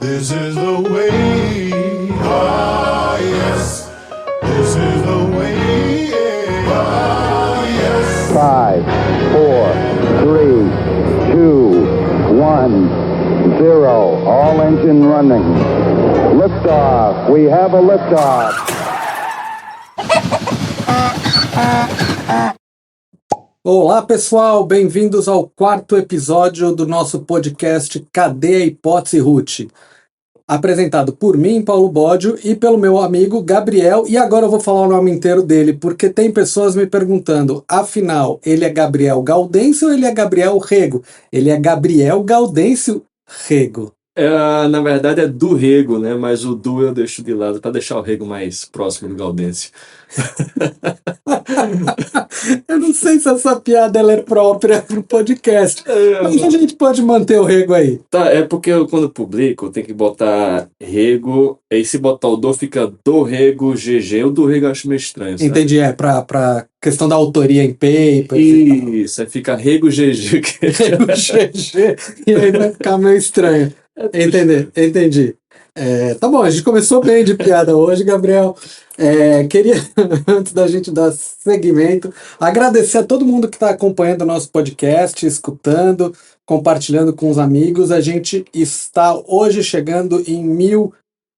This is the way. Ah, yes. This is the way. Ah, yes. 5, 4, 3, 2, 1, 0. All engine running. Liftoff. We have a liftoff. Olá pessoal, bem-vindos ao quarto episódio do nosso podcast Cadê a Hipótese Ruth? Apresentado por mim, Paulo Bódio, e pelo meu amigo Gabriel, e agora eu vou falar o nome inteiro dele, porque tem pessoas me perguntando, afinal, ele é Gabriel Gaudêncio ou ele é Gabriel Rego? Ele é Gabriel Gaudêncio Rego. Na verdade é do Rego, né? Mas o do eu deixo de lado para deixar o Rego mais próximo do Gaudêncio. Eu não sei se essa piada ela é própria para o podcast, mas a gente pode manter o Rego aí. Tá, é porque eu, quando publico, tem que botar Rego, aí se botar o do fica do Rego GG. O do Rego eu acho meio estranho, sabe? Entendi, para questão da autoria em paper. Isso, aí fica Rego GG. Rego GG, e aí vai ficar meio estranho. Entendi. Tá bom, a gente começou bem de piada hoje, Gabriel. Queria, antes da gente dar seguimento, agradecer a todo mundo que está acompanhando o nosso podcast, escutando, compartilhando com os amigos. A gente está hoje chegando em 1000,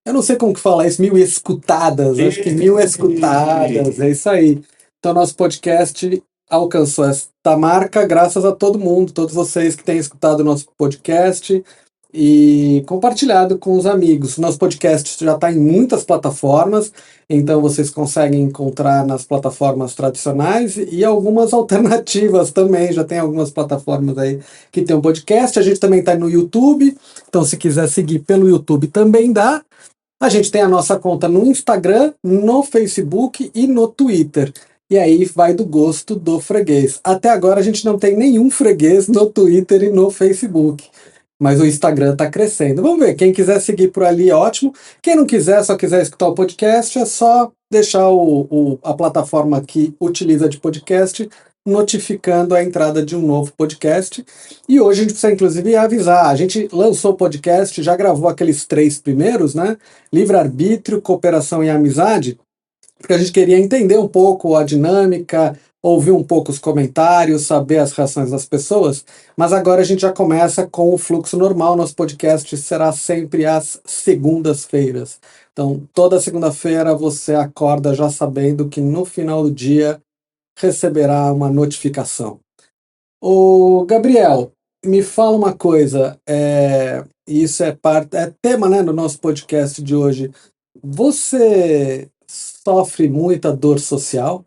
eu não sei como que fala isso, 1000 escutadas, acho que 1000 escutadas, é isso aí. Então, nosso podcast alcançou esta marca graças a todo mundo, todos vocês que têm escutado o nosso podcast e compartilhado com os amigos. Nosso podcast já está em muitas plataformas, então vocês conseguem encontrar nas plataformas tradicionais e algumas alternativas também. Já tem algumas plataformas aí que tem um podcast. A gente também está no YouTube, então se quiser seguir pelo YouTube também dá. A gente tem a nossa conta no Instagram, no Facebook e no Twitter. E aí vai do gosto do freguês. Até agora a gente não tem nenhum freguês no Twitter e no Facebook. Mas o Instagram está crescendo. Vamos ver, quem quiser seguir por ali, ótimo. Quem não quiser, só quiser escutar o podcast, é só deixar a plataforma que utiliza de podcast notificando a entrada de um novo podcast. E hoje a gente precisa, inclusive, avisar. A gente lançou o podcast, já gravou aqueles 3 primeiros, né? Livre-arbítrio, cooperação e amizade, porque a gente queria entender um pouco a dinâmica, ouvir um pouco os comentários, saber as reações das pessoas, mas agora a gente já começa com o fluxo normal. Nosso podcast será sempre às segundas-feiras. Então, toda segunda-feira você acorda já sabendo que no final do dia receberá uma notificação. Ô, Gabriel, me fala uma coisa, isso é tema, né, do nosso podcast de hoje. Você sofre muita dor social?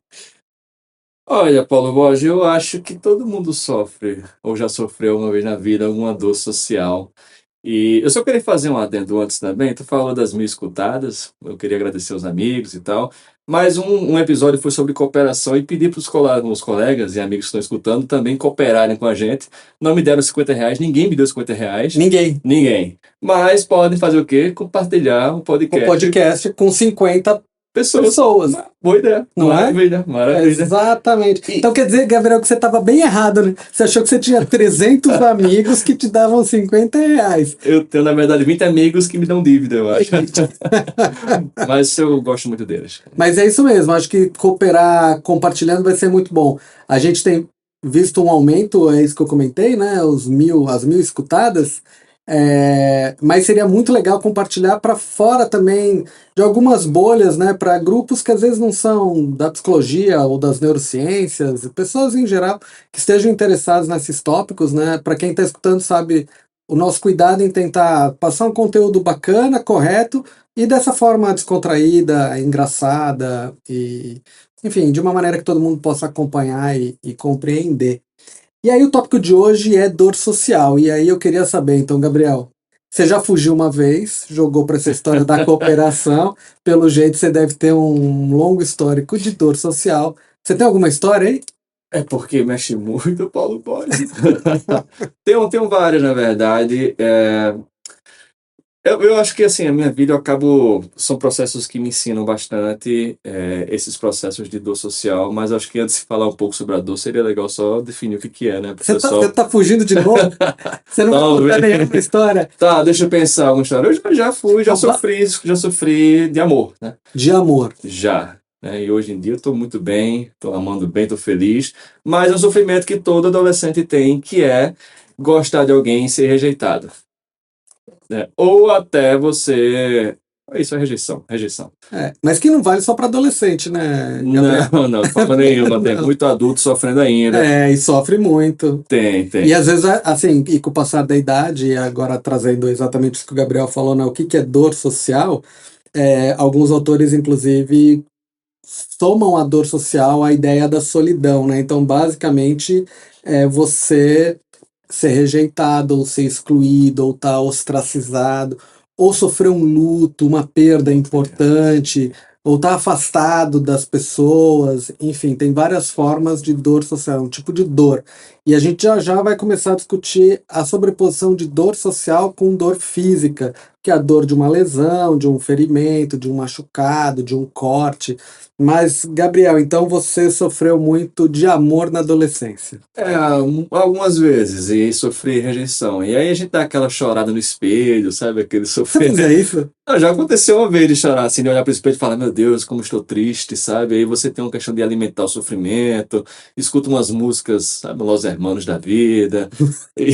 Olha, Paulo Borges, eu acho que todo mundo sofre, ou já sofreu uma vez na vida, alguma dor social. E eu só queria fazer um adendo antes também. Tu falou das 1000 escutadas, eu queria agradecer aos amigos e tal. Mas um episódio foi sobre cooperação e pedir para os colegas e amigos que estão escutando também cooperarem com a gente. Não me deram R$50, ninguém me deu R$50. Ninguém. Mas podem fazer o quê? Compartilhar um podcast. Um podcast com 50 pessoas. Boa ideia. Não Maravilha. Exatamente. Então quer dizer, Gabriel, que você estava bem errado, né? Você achou que você tinha 300 amigos que te davam R$50. Eu tenho, na verdade, 20 amigos que me dão dívida, eu acho. Mas eu gosto muito deles. Mas é isso mesmo, acho que cooperar compartilhando vai ser muito bom. A gente tem visto um aumento, é isso que eu comentei, né? As 1000 escutadas. Mas seria muito legal compartilhar para fora também de algumas bolhas, né, para grupos que às vezes não são da psicologia ou das neurociências, pessoas em geral que estejam interessadas nesses tópicos, né? Para quem está escutando sabe o nosso cuidado em tentar passar um conteúdo bacana, correto e dessa forma descontraída, engraçada e, enfim, de uma maneira que todo mundo possa acompanhar e compreender. E aí o tópico de hoje é dor social. E aí eu queria saber, então, Gabriel, você já fugiu uma vez, jogou para essa história da cooperação, pelo jeito você deve ter um longo histórico de dor social. Você tem alguma história aí? É porque mexe muito, Paulo Borges. Tem várias, na verdade. Eu acho que assim, a minha vida eu acabo. São processos que me ensinam bastante esses processos de dor social, mas acho que antes de falar um pouco sobre a dor, seria legal só definir o que que é, né? Pro Você pessoal. tá fugindo de novo? Você não vai contar Talvez. nenhuma história Tá, deixa eu pensar alguma história. Eu já fui, Não, já sofri de amor, né? de amor. Já. Né? E hoje em dia eu tô muito bem, tô amando bem, tô feliz, mas é um sofrimento que todo adolescente tem, que é gostar de alguém e ser rejeitado. Né? Ou até você. Isso é rejeição, rejeição. É, mas que não vale só para adolescente, né, Gabriel? Não, não, de forma nenhuma. Tem Não. muito adulto sofrendo ainda. É, e sofre muito. Tem, E tem. às vezes, assim, e com o passar da idade, e agora trazendo exatamente isso que o Gabriel falou, né, o que que é dor social, alguns autores, inclusive, somam a dor social à ideia da solidão, né? Então, basicamente, você ser rejeitado, ou ser excluído, ou estar ostracizado, ou sofrer um luto, uma perda importante, ou estar afastado das pessoas, enfim, tem várias formas de dor social, um tipo de dor. E a gente já já vai começar a discutir a sobreposição de dor social com dor física, que é a dor de uma lesão, de um ferimento, de um machucado, de um corte. Mas, Gabriel, então você sofreu muito de amor na adolescência. Algumas vezes, e sofri rejeição. E aí a gente dá aquela chorada no espelho, sabe? Aquele Você sofrer. fazia isso? Não, já aconteceu uma vez de chorar, assim, de olhar para o espelho e falar, meu Deus, como estou triste, sabe? Aí você tem uma questão de alimentar o sofrimento, escuta umas músicas, sabe, Los Hermanos da vida, e,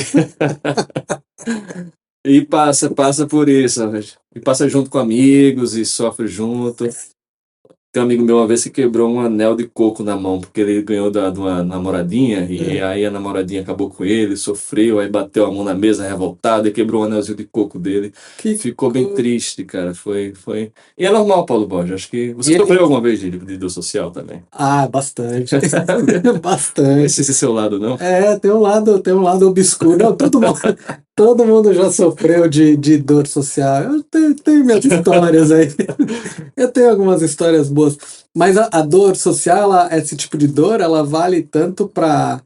e passa por isso, sabe? E passa junto com amigos e sofre junto. Tem um amigo meu uma vez que quebrou um anel de coco na mão, porque ele ganhou de uma namoradinha, e aí a namoradinha acabou com ele, sofreu, aí bateu a mão na mesa revoltado e quebrou o anelzinho de coco dele. Que Ficou bem triste, cara. Foi. E é normal, Paulo Borges. Acho que você E ele- sofreu alguma vez de dor social também. Ah, bastante. Bastante. Esse seu lado, não? Tem um lado obscuro. Não, todo mundo já sofreu de dor social. Eu tenho minhas histórias aí. Eu tenho algumas histórias boas. Mas a dor social, esse tipo de dor, ela vale tanto para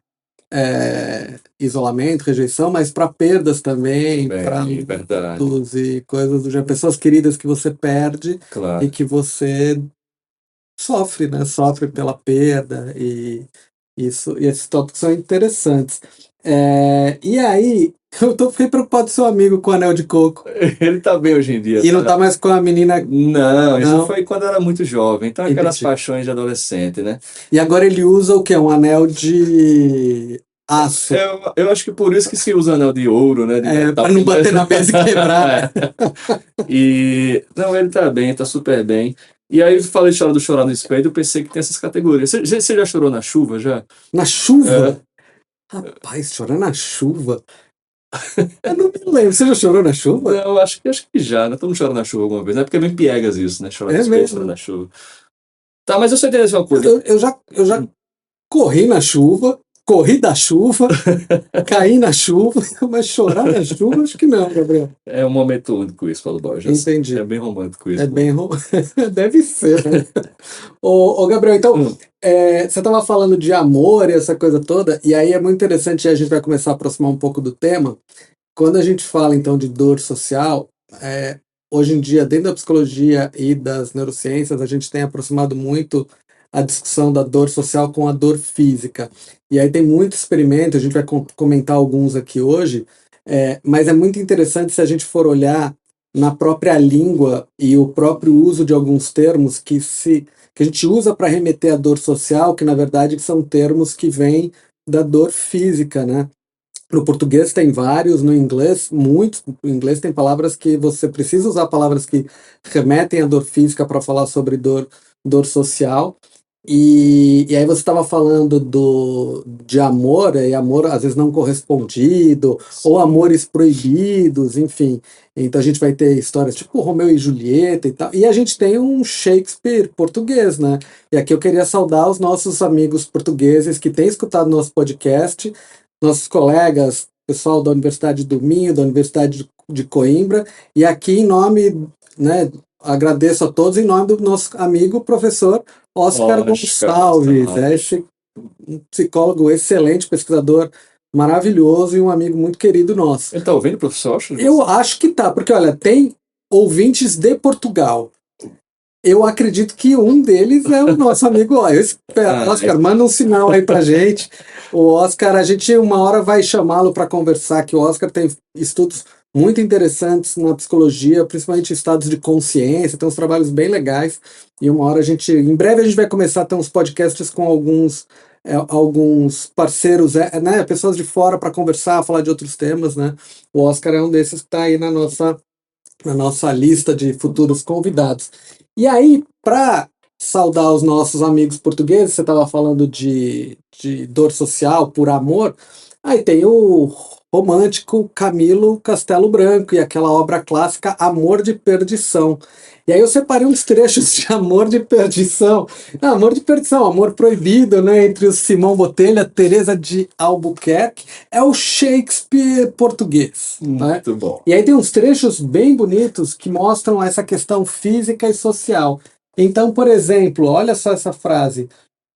isolamento, rejeição, mas para perdas também, para Bem, verdade. lutos e coisas do gênero. Pessoas queridas que você perde e Claro. que você sofre, né? Sofre pela perda e esses tópicos são interessantes. E aí, fiquei preocupado com seu amigo com o anel de coco. Ele tá bem hoje em dia. E não tá mais com a menina. Não, isso Não. foi quando eu era muito jovem. Então, aquelas Entendi. paixões de adolescente, né? E agora ele usa o quê? Um anel de aço. Eu acho que por isso que se usa anel de ouro, né? De metal. Para não bater na mesa e quebrar. Não, ele tá bem, tá super bem. E aí eu falei de chorar no espelho, eu pensei que tem essas categorias. Você já chorou na chuva, já? Na chuva? Rapaz, chorar na chuva? Eu não me lembro. Você já chorou na chuva? Não, acho que já, né? Todo mundo chora na chuva alguma vez, né? Porque é bem piegas isso, né? Chorar no espelho, mesmo? chorar na chuva. Tá, mas eu só entendo uma coisa. Eu já corri na chuva, corri da chuva, caí na chuva, mas chorar na chuva, acho que não, Gabriel. É um momento único isso, Paulo Borges. Entendi. É bem romântico isso. É bem. Deve ser, né? Ô, Gabriel, então, você estava falando de amor e essa coisa toda, e aí é muito interessante, e a gente vai começar a aproximar um pouco do tema. Quando a gente fala, então, de dor social, hoje em dia, dentro da psicologia e das neurociências, a gente tem aproximado muito a discussão da dor social com a dor física. E aí tem muito experimento, a gente vai comentar alguns aqui hoje, mas é muito interessante se a gente for olhar na própria língua e o próprio uso de alguns termos que a gente usa para remeter à dor social, que na verdade são termos que vêm da dor física, né? No português tem vários, no inglês muitos. No inglês tem palavras que você precisa usar palavras que remetem à dor física para falar sobre dor social. E aí você estava falando de amor, e amor às vezes não correspondido, ou amores proibidos, enfim. Então a gente vai ter histórias tipo Romeu e Julieta e tal. E a gente tem um Shakespeare português, né? E aqui eu queria saudar os nossos amigos portugueses que têm escutado nosso podcast, nossos colegas, pessoal da Universidade do Minho, da Universidade de Coimbra, e aqui em nome, né, agradeço a todos em nome do nosso amigo professor Oscar Gonçalves, esse um psicólogo excelente, pesquisador maravilhoso e um amigo muito querido nosso. Ele tá ouvindo, professor? Eu acho que tá, porque olha, tem ouvintes de Portugal. Eu acredito que um deles é o nosso amigo. Ó, eu espero. Oscar, manda um sinal aí pra gente. O Oscar, a gente uma hora vai chamá-lo para conversar, que o Oscar tem estudos muito interessantes na psicologia, principalmente estados de consciência, tem uns trabalhos bem legais. E uma hora em breve a gente vai começar a ter uns podcasts com alguns parceiros, né, pessoas de fora para conversar, falar de outros temas, né? O Oscar é um desses que está aí na nossa lista de futuros convidados. E aí, para saudar os nossos amigos portugueses, você estava falando de dor social por amor, aí tem o romântico Camilo Castelo Branco e aquela obra clássica Amor de Perdição. E aí eu separei uns trechos de Amor de Perdição. Amor de Perdição, Amor Proibido, né, entre o Simão Botelho e a Teresa de Albuquerque, é o Shakespeare português. Né? Muito bom. E aí tem uns trechos bem bonitos que mostram essa questão física e social. Então, por exemplo, olha só essa frase: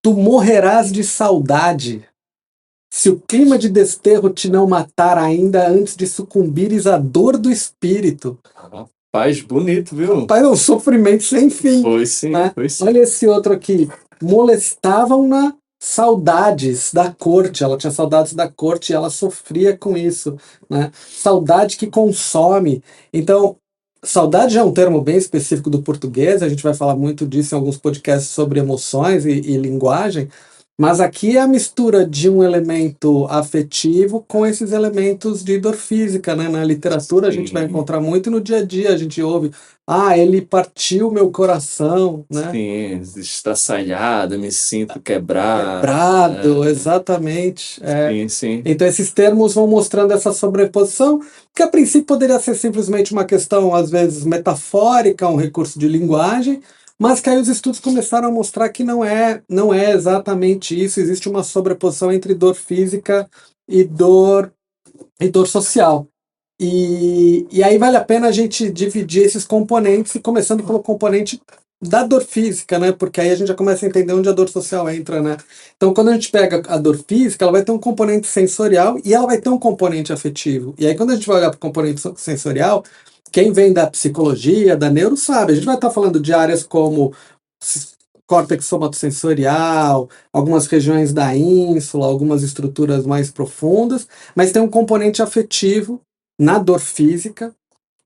tu morrerás de saudade se o clima de desterro te não matar ainda antes de sucumbires à dor do espírito. Rapaz, bonito, viu? Rapaz, é um sofrimento sem fim. Foi sim, né? foi sim. Olha esse outro aqui. Molestavam-na saudades da corte. Ela tinha saudades da corte e ela sofria com isso. Né? Saudade que consome. Então, saudade já é um termo bem específico do português. A gente vai falar muito disso em alguns podcasts sobre emoções e linguagem. Mas aqui é a mistura de um elemento afetivo com esses elementos de dor física, né? Na literatura a gente vai encontrar muito e no dia a dia a gente ouve: ele partiu meu coração, né? Sim, estraçalhado, me sinto quebrado. Quebrado, exatamente. Sim, sim. Então esses termos vão mostrando essa sobreposição, que a princípio poderia ser simplesmente uma questão, às vezes, metafórica, um recurso de linguagem, mas que aí os estudos começaram a mostrar que não é exatamente isso. Existe uma sobreposição entre dor física e dor social. E aí vale a pena a gente dividir esses componentes, e começando pelo componente da dor física, né? Porque aí a gente já começa a entender onde a dor social entra, né? Então, quando a gente pega a dor física, ela vai ter um componente sensorial e ela vai ter um componente afetivo. E aí, quando a gente vai olhar para o componente sensorial, quem vem da psicologia, da neuro, sabe. A gente vai estar falando de áreas como córtex somatosensorial, algumas regiões da ínsula, algumas estruturas mais profundas, mas tem um componente afetivo na dor física,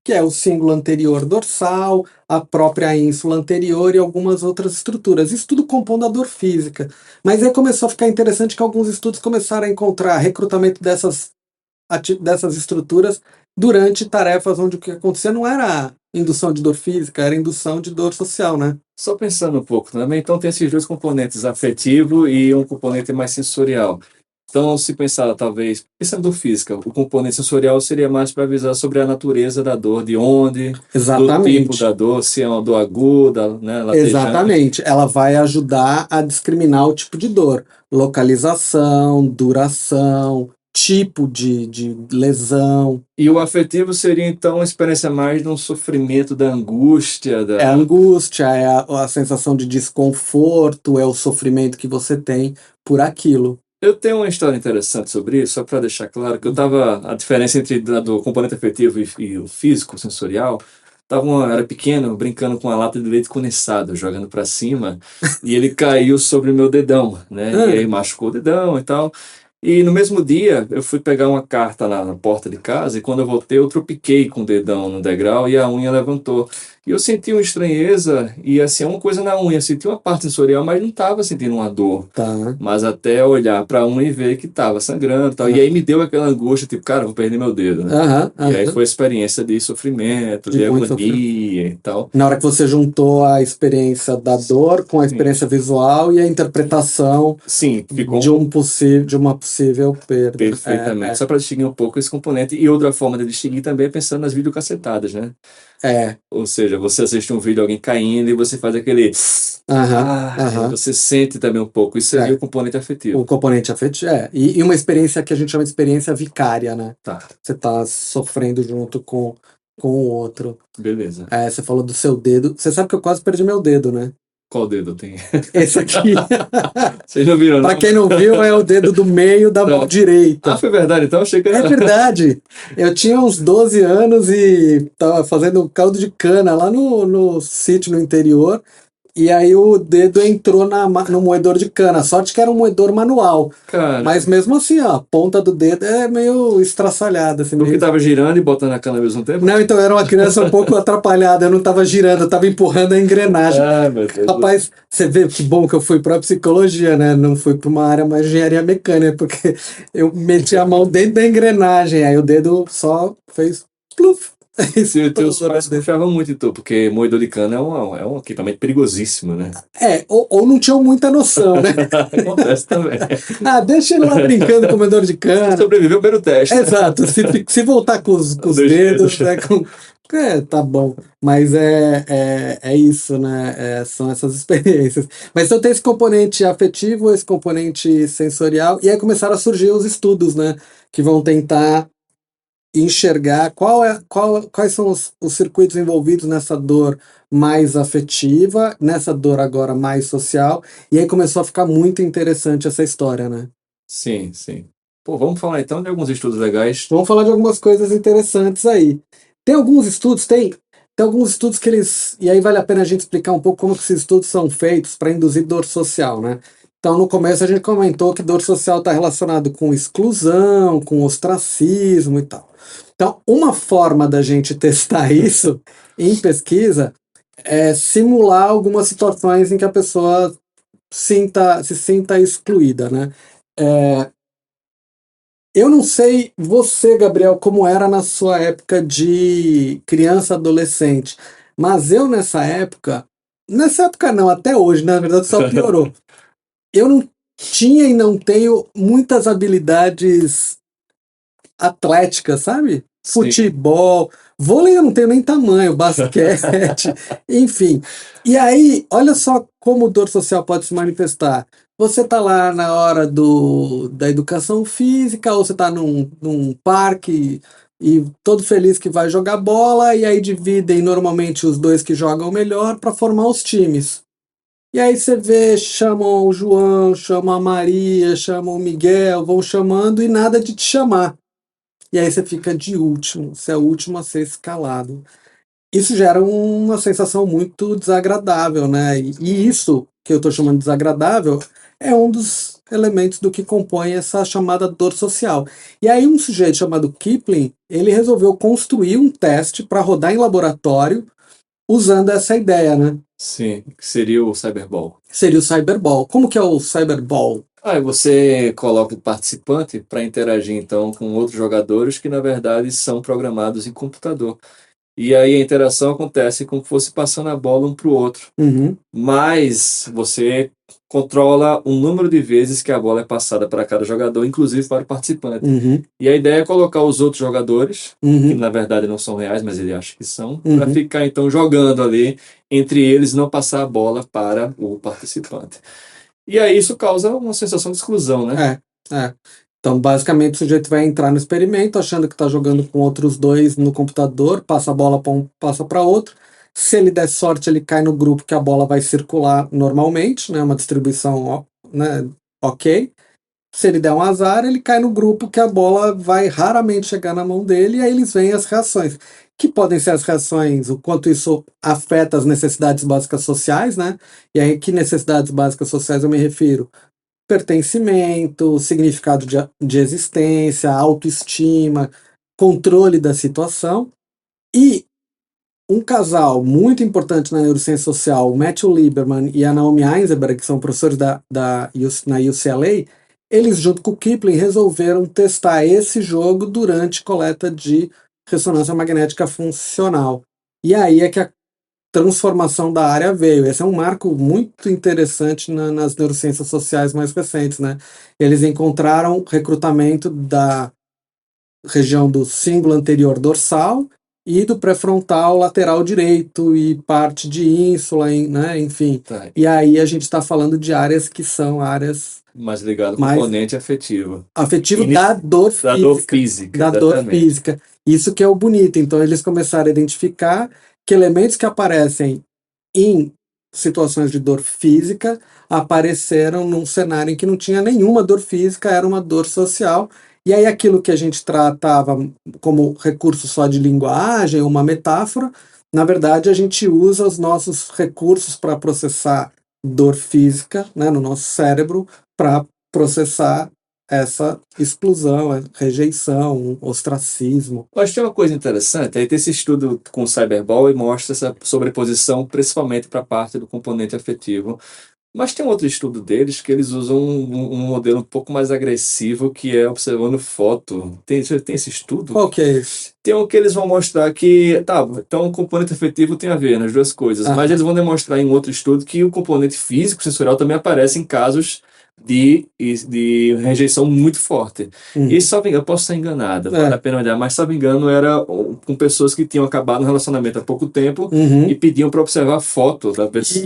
que é o cíngulo anterior dorsal, a própria ínsula anterior e algumas outras estruturas. Isso tudo compondo a dor física. Mas aí começou a ficar interessante que alguns estudos começaram a encontrar recrutamento dessas estruturas durante tarefas onde o que acontecia não era indução de dor física, era indução de dor social, né? Só pensando um pouco também, então tem esses dois componentes, afetivo e um componente mais sensorial. Então, se pensar, talvez, pensando física, o componente sensorial seria mais para avisar sobre a natureza da dor, de onde, Exatamente. do tipo da dor, se é uma dor aguda, né, latejante. Exatamente. Ela vai ajudar a discriminar o tipo de dor, localização, duração, tipo de lesão. E o afetivo seria, então, uma experiência mais de um sofrimento, da angústia. É a angústia, é a sensação de desconforto, é o sofrimento que você tem por aquilo. Eu tenho uma história interessante sobre isso, só para deixar claro que a diferença entre do componente afetivo e o físico, sensorial, era pequeno, brincando com uma lata de leite condensado, jogando para cima, e ele caiu sobre o meu dedão, né? E aí machucou o dedão e tal. E no mesmo dia, eu fui pegar uma carta lá na porta de casa, e quando eu voltei, eu tropiquei com o dedão no degrau e a unha levantou. E eu senti uma estranheza, e assim, uma coisa na unha, senti uma parte sensorial, mas não estava sentindo uma dor. Tá. Mas até olhar para a unha e ver que estava sangrando e tal. E aí me deu aquela angústia, tipo, cara, vou perder meu dedo, né? E aí foi a experiência de sofrimento, de agonia e tal. Na hora que você juntou a experiência da dor com a experiência visual e a interpretação ficou de uma possível perda. Perfeitamente. Só para distinguir um pouco esse componente. E outra forma de distinguir também é pensando nas videocassetadas, né? Ou seja, você assiste um vídeo de alguém caindo e você faz aquele... Você sente também um pouco. Isso seria o componente afetivo. O componente afetivo, E uma experiência que a gente chama de experiência vicária, né? Tá. Você tá sofrendo junto com o outro. Beleza. Você falou do seu dedo. Você sabe que eu quase perdi meu dedo, né? Qual dedo tem? Esse aqui, Vocês não viram, não? para quem não viu, é o dedo do meio da mão Não. direita. Ah, foi verdade, então eu achei que É era... verdade. Eu tinha uns 12 anos e tava fazendo caldo de cana lá no sítio no interior. E aí o dedo entrou no moedor de cana. Sorte que era um moedor manual. Cara, Mas mesmo assim, ó, a ponta do dedo é meio estraçalhada. Assim, porque meio... tava girando e botando a cana ao mesmo tempo? Não, então eu era uma criança um pouco atrapalhada. Eu não estava girando, eu estava empurrando a engrenagem. Ah, meu Deus. Rapaz, você vê que bom que eu fui para psicologia, né? Não fui para uma área mais de engenharia mecânica, porque eu meti a mão dentro da engrenagem, aí o dedo só fez pluf. Teus pais confiavam muito em tu, porque moedor de cana é um equipamento perigosíssimo, né? Ou não tinham muita noção, né? Acontece também. Ah, deixa ele lá brincando com o moedor de cana. Sobreviveu pelo teste. Exato, se voltar com os Dois dedos, dedos. né, tá bom. Mas é isso, né? São essas experiências. Mas então tem esse componente afetivo, esse componente sensorial, e aí começaram a surgir os estudos, né? Que vão tentar enxergar quais são os circuitos envolvidos nessa dor mais afetiva, nessa dor agora mais social, e aí começou a ficar muito interessante essa história, né? Sim, sim. Pô, vamos falar então de alguns estudos legais. Vamos falar de algumas coisas interessantes aí. Tem alguns estudos, tem alguns estudos que eles. E aí vale a pena a gente explicar um pouco como que esses estudos são feitos para induzir dor social, né? Então, no começo a gente comentou que dor social está relacionado com exclusão, com ostracismo e tal. Então, uma forma da gente testar isso em pesquisa é simular algumas situações em que a pessoa se sinta excluída, né? Eu não sei você, Gabriel, como era na sua época de criança, adolescente, mas eu nessa época não, até hoje, na verdade só piorou. Eu não tinha e não tenho muitas habilidades atléticas, sabe? Sim. Futebol, vôlei eu não tenho nem tamanho, basquete, enfim. E aí, olha só como dor social pode se manifestar. Você tá lá na hora da educação física, ou você tá num parque e todo feliz que vai jogar bola, e aí dividem normalmente os dois que jogam melhor para formar os times. E aí você vê, chamam o João, chamam a Maria, chamam o Miguel, vão chamando e nada de te chamar. E aí você fica de último, você é o último a ser escalado. Isso gera uma sensação muito desagradável, né? E isso que eu estou chamando de desagradável é um dos elementos do que compõe essa chamada dor social. E aí um sujeito chamado Kipling, ele resolveu construir um teste para rodar em laboratório usando essa ideia, né? Sim, que seria o Cyberball. Seria o Cyberball. Como que é o Cyberball? Ah, e você coloca o participante para interagir então com outros jogadores que na verdade são programados em computador. E aí a interação acontece como se fosse passando a bola um para o outro. Uhum, Mas você controla o número de vezes que a bola é passada para cada jogador, inclusive para o participante. uhum, E a ideia é colocar os outros jogadores, que uhum, na verdade não são reais, mas ele acha que são, Uhum. para ficar então jogando ali entre eles, não passar a bola para o participante. E aí isso causa uma sensação de exclusão, né? é. Então, basicamente, o sujeito vai entrar no experimento achando que está jogando com outros dois no computador, passa a bola para um, passa para outro. Se ele der sorte, ele cai no grupo que a bola vai circular normalmente, né, uma distribuição, né, ok. Se ele der um azar, ele cai no grupo que a bola vai raramente chegar na mão dele, e aí eles veem as reações. Que podem ser as reações, o quanto isso afeta as necessidades básicas sociais, né? E aí, que necessidades básicas sociais eu me refiro? Pertencimento, significado de existência, autoestima, controle da situação. E um casal muito importante na neurociência social, o Matthew Lieberman e a Naomi Eisenberg, que são professores na UCLA, eles, junto com o Kipling, resolveram testar esse jogo durante coleta de ressonância magnética funcional. E aí é que a transformação da área veio. Esse é um marco muito interessante nas neurociências sociais mais recentes, né? Eles encontraram recrutamento da região do cíngulo anterior dorsal e do pré-frontal lateral direito e parte de ínsula, né? Enfim. Tá. E aí a gente está falando de áreas que são áreas Mais ligado ao mais componente afetivo. afetivo da dor Da dor física. da dor exatamente. física. Isso que é o bonito. Então eles começaram a identificar que elementos que aparecem em situações de dor física apareceram num cenário em que não tinha nenhuma dor física, era uma dor social. E aí aquilo que a gente tratava como recurso só de linguagem, uma metáfora, na verdade a gente usa os nossos recursos para processar dor física, né, no nosso cérebro, para processar essa exclusão, rejeição, ostracismo. Eu acho que tem uma coisa interessante, aí tem esse estudo com o Cyberball e mostra essa sobreposição principalmente para a parte do componente afetivo. Mas tem um outro estudo deles que eles usam um modelo um pouco mais agressivo, que é observando foto. Tem esse estudo? Qual que é esse? Tem um que eles vão mostrar que, tá, então o componente afetivo tem a ver nas duas coisas, mas eles vão demonstrar em um outro estudo que o componente físico, sensorial, também aparece em casos de rejeição muito forte. E só me engano, eu posso estar enganado, vale a pena olhar, mas se não me engano era com pessoas que tinham acabado um relacionamento há pouco tempo e pediam para observar foto da pessoa.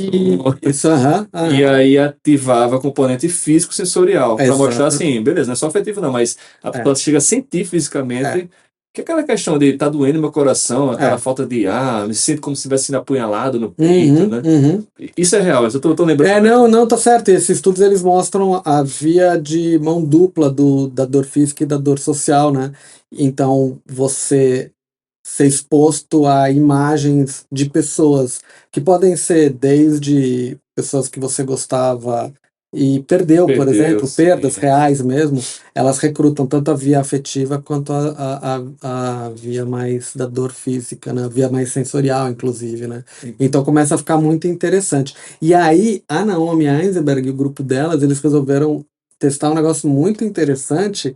E aí ativava o componente físico sensorial para mostrar assim, beleza, não é só afetivo não, mas a pessoa chega a sentir fisicamente. Que aquela questão de tá doendo meu coração, aquela falta de ar, me sinto como se estivesse sendo apunhalado no peito, né? Isso é real, eu tô lembrando. Não, tá certo. Esses estudos eles mostram a via de mão dupla da dor física e da dor social, né? Então, você ser exposto a imagens de pessoas que podem ser desde pessoas que você gostava e perdeu, por exemplo, perdas reais mesmo, elas recrutam tanto a via afetiva quanto a via mais da dor física, né? A via mais sensorial, inclusive, né? Então começa a ficar muito interessante. E aí, a Naomi Eisenberg e o grupo delas, eles resolveram testar um negócio muito interessante,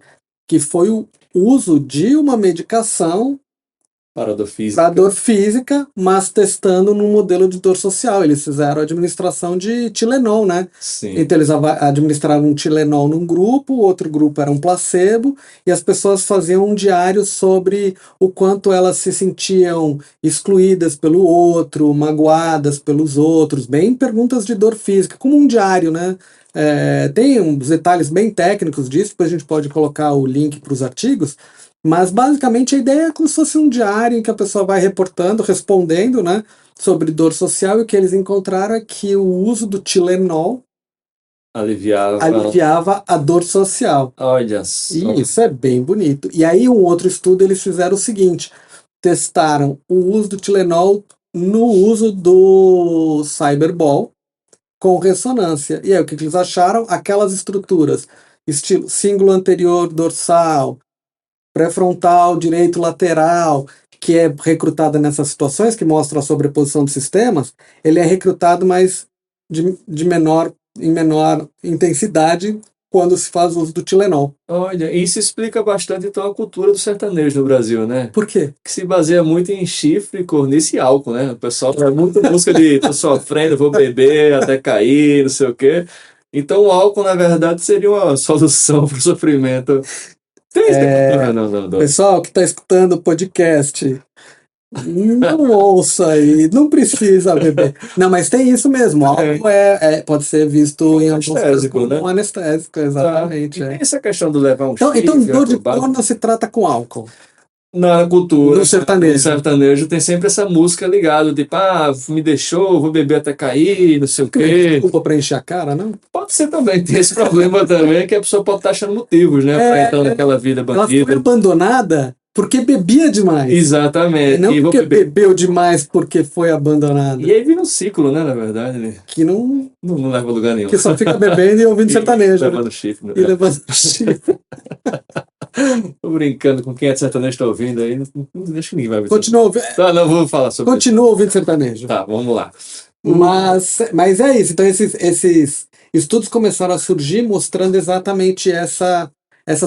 que foi o uso de uma medicação para a dor física, mas testando num modelo de dor social. Eles fizeram a administração de Tilenol, né? Sim. Então eles administraram um Tilenol num grupo, o outro grupo era um placebo, e as pessoas faziam um diário sobre o quanto elas se sentiam excluídas pelo outro, magoadas pelos outros, bem perguntas de dor física, como um diário, né? Tem uns detalhes bem técnicos disso, depois a gente pode colocar o link para os artigos, mas basicamente a ideia é como se fosse um diário em que a pessoa vai reportando, respondendo, né, sobre dor social, e o que eles encontraram é que o uso do Tilenol aliviava a dor social. Olha só. E isso é bem bonito. E aí um outro estudo eles fizeram o seguinte, testaram o uso do Tilenol no uso do Cyberball com ressonância. E aí o que eles acharam? Aquelas estruturas, estilo cíngulo anterior dorsal, pré-frontal, direito lateral, que é recrutada nessas situações, que mostra a sobreposição de sistemas, ele é recrutado, mas em menor intensidade quando se faz uso do Tilenol. Olha, isso explica bastante então a cultura do sertanejo no Brasil, né? Por quê? Que se baseia muito em chifre, cornice e álcool, né? O pessoal é muito em busca de tô sofrendo, vou beber até cair, não sei o quê. Então o álcool, na verdade, seria uma solução para o sofrimento. Não. Pessoal que está escutando o podcast, não ouça aí, não precisa beber. Não, mas tem isso mesmo. O álcool pode ser visto em alguns casos como um anestésico, exatamente. E tem essa questão do levar um chifre. Então dor de corno se trata com álcool. Na cultura, no sertanejo. No sertanejo tem sempre essa música ligada, tipo, me deixou, vou beber até cair, não sei o quê. Desculpa pra encher a cara, não? Pode ser também, tem esse problema também, que a pessoa pode estar achando motivos, né, pra entrar naquela vida bandida. Ela foi abandonada porque bebia demais. Exatamente. Não porque bebeu demais porque foi abandonada. E aí vira um ciclo, né, na verdade. Né? Que não leva a lugar nenhum. Que só fica bebendo e ouvindo sertanejo. Levando chifre. Né? E levando chifre. Tô brincando com quem é de sertanejo tá ouvindo aí. Não acho que ninguém vai ver. Continua ouvindo. Tá, não vou falar sobre Continua ouvindo sertanejo. Tá, vamos lá. Mas é isso. Então esses estudos começaram a surgir mostrando exatamente essa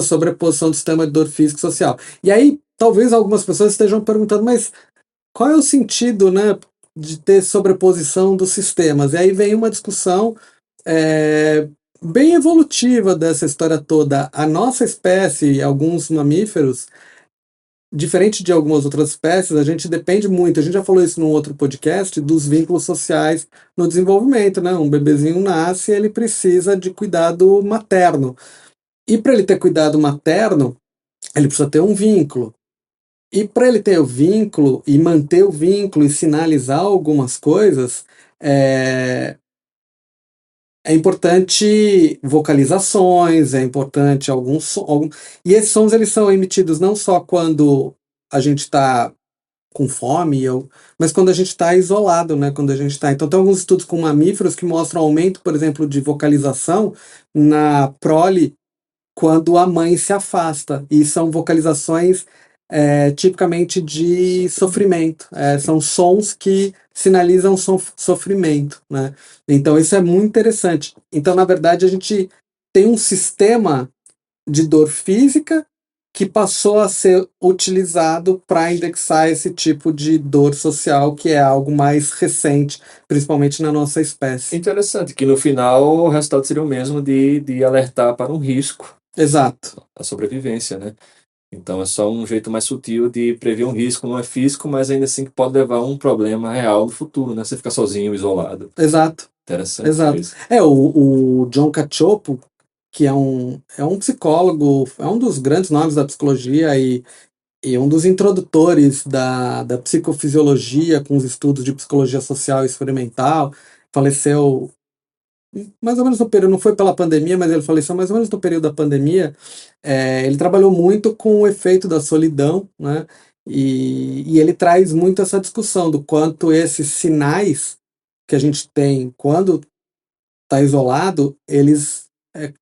sobreposição do sistema de dor física e social. E aí, talvez algumas pessoas estejam perguntando, mas qual é o sentido, né, de ter sobreposição dos sistemas? E aí vem uma discussão bem evolutiva dessa história toda. A nossa espécie e alguns mamíferos, diferente de algumas outras espécies, a gente depende muito, a gente já falou isso num outro podcast, dos vínculos sociais no desenvolvimento, né? Um bebezinho nasce e ele precisa de cuidado materno. E para ele ter cuidado materno, ele precisa ter um vínculo. E para ele ter o vínculo e manter o vínculo e sinalizar algumas coisas, é importante vocalizações, é importante alguns sons. E esses sons eles são emitidos não só quando a gente está com fome, mas quando a gente está isolado, né? Quando a gente está. Então, tem alguns estudos com mamíferos que mostram aumento, por exemplo, de vocalização na prole quando a mãe se afasta. E são vocalizações tipicamente de sofrimento. São sons que sinalizam sofrimento, né? Então, isso é muito interessante. Então, na verdade, a gente tem um sistema de dor física que passou a ser utilizado para indexar esse tipo de dor social, que é algo mais recente, principalmente na nossa espécie. Interessante, que no final o resultado seria o mesmo de alertar para um risco, Exato. a sobrevivência, né? Então é só um jeito mais sutil de prever um risco, não é físico, mas ainda assim que pode levar a um problema real no futuro, né? Você ficar sozinho, isolado. Exato. Interessante Exato. isso. O John Cacioppo, que é um psicólogo, é um dos grandes nomes da psicologia e um dos introdutores da psicofisiologia com os estudos de psicologia social e experimental, faleceu mais ou menos no período, não foi pela pandemia, mas ele faleceu mais ou menos no período da pandemia. Ele trabalhou muito com o efeito da solidão, né? E ele traz muito essa discussão do quanto esses sinais que a gente tem quando está isolado, eles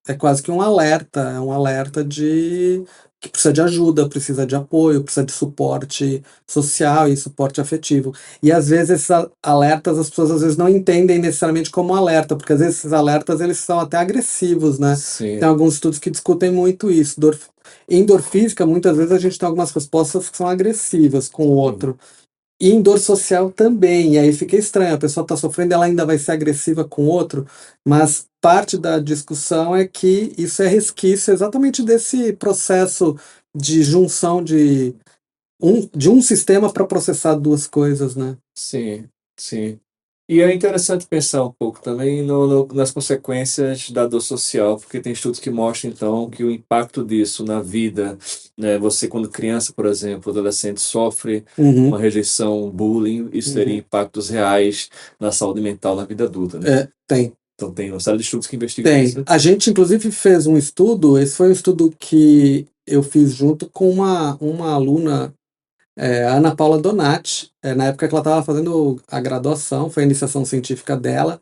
é quase que um alerta de que precisa de ajuda, precisa de apoio, precisa de suporte social e suporte afetivo. E às vezes esses alertas as pessoas às vezes não entendem necessariamente como alerta, porque às vezes esses alertas eles são até agressivos, né? Sim. Tem alguns estudos que discutem muito isso. Em dor física, muitas vezes a gente tem algumas respostas que são agressivas com o outro. E em dor social também, e aí fica estranho, a pessoa está sofrendo, ela ainda vai ser agressiva com o outro, mas parte da discussão é que isso é resquício exatamente desse processo de junção de um sistema para processar duas coisas, né? Sim, sim. E é interessante pensar um pouco também nas consequências da dor social, porque tem estudos que mostram, então, que o impacto disso na vida, né, você quando criança, por exemplo, adolescente, sofre uma rejeição, bullying, isso teria impactos reais na saúde mental na vida adulta, né? Tem. Então tem uma série de estudos que investigam Tem. isso. A gente, inclusive, fez um estudo, esse foi um estudo que eu fiz junto com uma aluna, Ana Paula Donati, na época que ela estava fazendo a graduação, foi a iniciação científica dela,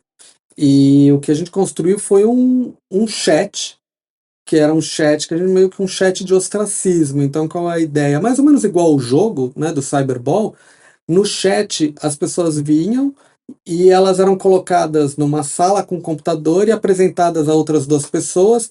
e o que a gente construiu foi um chat, que era um chat, que a gente meio que um chat de ostracismo. Então, qual é a ideia? Mais ou menos igual ao jogo, né, do Cyberball. No chat, as pessoas vinham e elas eram colocadas numa sala com computador e apresentadas a outras duas pessoas,